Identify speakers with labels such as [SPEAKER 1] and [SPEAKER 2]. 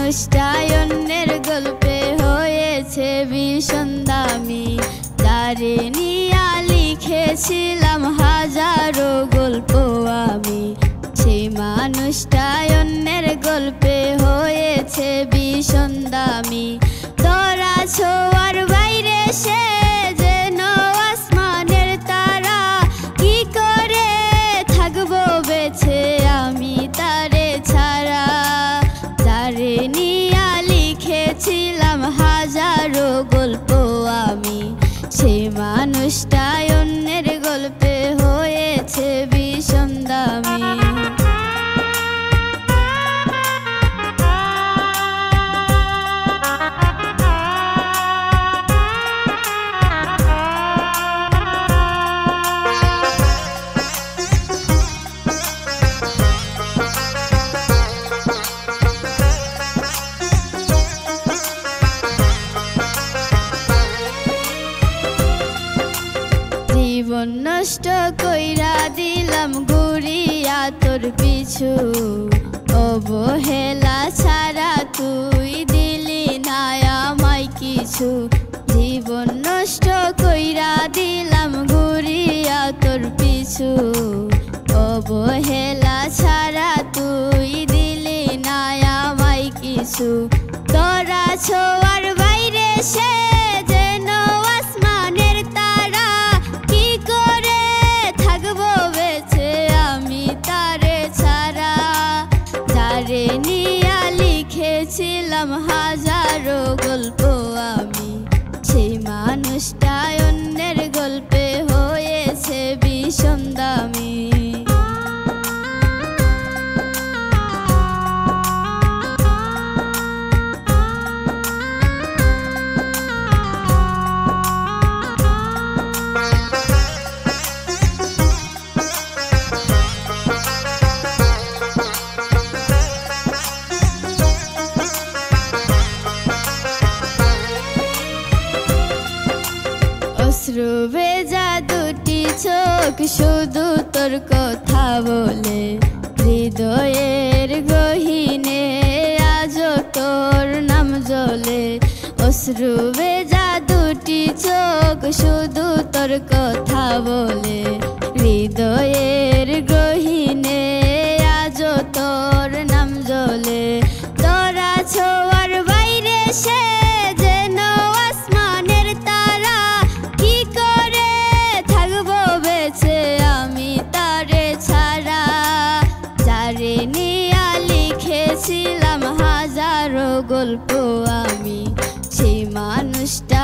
[SPEAKER 1] মানুষটা অন্যের গল্পে হয়েছে ভীষণ দামি, তারে নিয়া লিখেছিলাম হাজারো গল্প আমি। সেই মানুষটা অন্যের গল্পে হয়েছে ভীষণ দামি। তোরা ছোঁয়ার বাইরে সে যেন আসমানের তারা, কি করে থাকবো বেঁচে আমি তারে ছাড়া। তারে নিয়া লিখেছিলাম হাজারো গল্প আমি। সেই মানুষটা অন্যের গল্পে হয়েছে ভীষণ দামি। জীবন নষ্ট কইরা দিলাম ঘুরিয়া তোর পিছু, অবহেলা ছাড়া তুই দিলি না আমায় কিছু। জীবন নষ্ট কইরা দিলাম ঘুরিয়া তোর পিছু, অবহেলা ছাড়া তুই দিলি না আমায় কিছু। তোরা ছোঁয়ার বাইরে সে যেন আসমানের তারা, কি করে থাকবো বেঁচে আমি তারে ছাড়া। তারে নিয়া লিখেছিলাম হাজারো গল্প আমি। সেই মানুষটা অন্যের গল্পে হয়েছে ভীষণ দামি। অশ্রু ভেজা দুটি চোখ শুধু তোর কথা বলে, হৃদয়ের গহীনে আজও তোর নাম জ্বলে। অশ্রু ভেজা দুটি চোখ শুধু তোর কথা বলে, হৃদয়ের গহীনে আজও তোর নাম জ্বলে। তোরা ছোঁয়ার বাইরে সে যেন আসমানের তারা, কি করে থাকবো বেঁচে আমি তারে ছাড়া। যারে নিয়া লিখেছিলাম হাজারো গল্প আমি। সেই মানুষটা